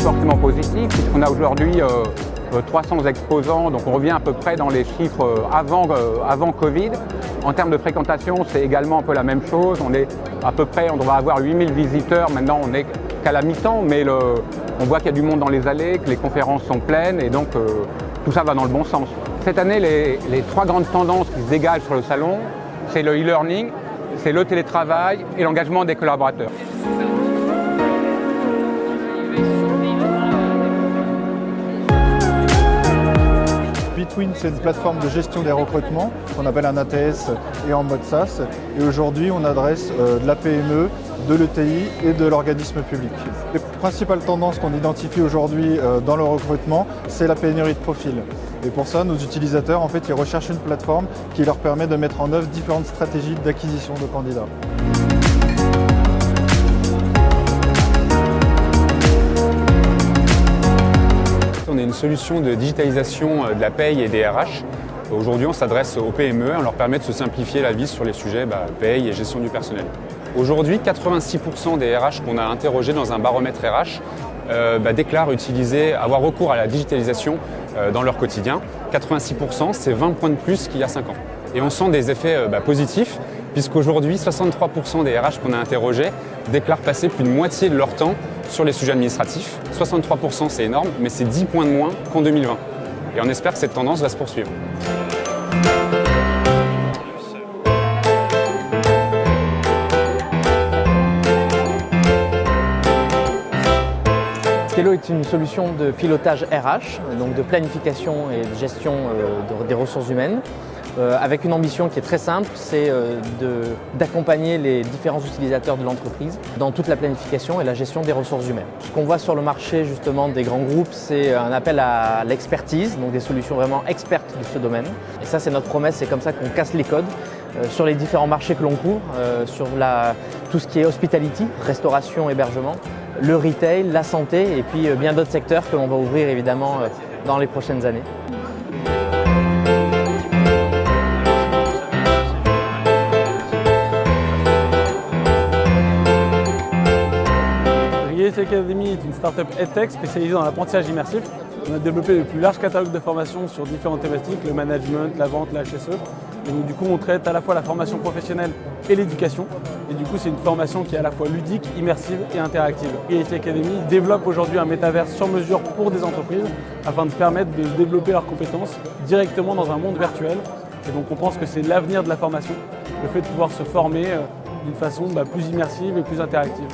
forcément positif, puisqu'on a aujourd'hui 300 exposants, donc on revient à peu près dans les chiffres avant Covid. En termes de fréquentation, c'est également un peu la même chose. On est à peu près, on devrait avoir 8000 visiteurs. Maintenant, on n'est qu'à la mi-temps, mais on voit qu'il y a du monde dans les allées, que les conférences sont pleines, et donc tout ça va dans le bon sens. Cette année, les trois grandes tendances qui se dégagent sur le salon, c'est le e-learning, c'est le télétravail et l'engagement des collaborateurs. Between, c'est une plateforme de gestion des recrutements qu'on appelle un ATS et en mode SaaS. Et aujourd'hui, on adresse de la PME, de l'ETI et de l'organisme public. Les principales tendances qu'on identifie aujourd'hui dans le recrutement, c'est la pénurie de profils. Et pour ça, nos utilisateurs, en fait, ils recherchent une plateforme qui leur permet de mettre en œuvre différentes stratégies d'acquisition de candidats. On est une solution de digitalisation de la paye et des RH. Aujourd'hui, on s'adresse aux PME, on leur permet de se simplifier la vie sur les sujets paye et gestion du personnel. Aujourd'hui, 86% des RH qu'on a interrogés dans un baromètre RH déclarent avoir recours à la digitalisation dans leur quotidien. 86%, c'est 20 points de plus qu'il y a 5 ans. Et on sent des effets positifs, puisqu'aujourd'hui, 63% des RH qu'on a interrogés déclarent passer plus de moitié de leur temps sur les sujets administratifs. 63%, c'est énorme, mais c'est 10 points de moins qu'en 2020. Et on espère que cette tendance va se poursuivre. Skello est une solution de pilotage RH, donc de planification et de gestion des ressources humaines, avec une ambition qui est très simple, c'est d'accompagner les différents utilisateurs de l'entreprise dans toute la planification et la gestion des ressources humaines. Ce qu'on voit sur le marché justement des grands groupes, c'est un appel à l'expertise, donc des solutions vraiment expertes de ce domaine. Et ça, c'est notre promesse, c'est comme ça qu'on casse les codes sur les différents marchés que l'on couvre, sur tout ce qui est hospitality, restauration, hébergement, le retail, la santé et puis bien d'autres secteurs que l'on va ouvrir évidemment dans les prochaines années. Reality Academy est une start-up EdTech spécialisée dans l'apprentissage immersif. On a développé le plus large catalogue de formations sur différentes thématiques, le management, la vente, la HSE. Et donc, du coup, on traite à la fois la formation professionnelle et l'éducation. Et du coup, c'est une formation qui est à la fois ludique, immersive et interactive. Reality Academy développe aujourd'hui un métaverse sur mesure pour des entreprises afin de permettre de développer leurs compétences directement dans un monde virtuel. Et donc, on pense que c'est l'avenir de la formation, le fait de pouvoir se former d'une façon plus immersive et plus interactive.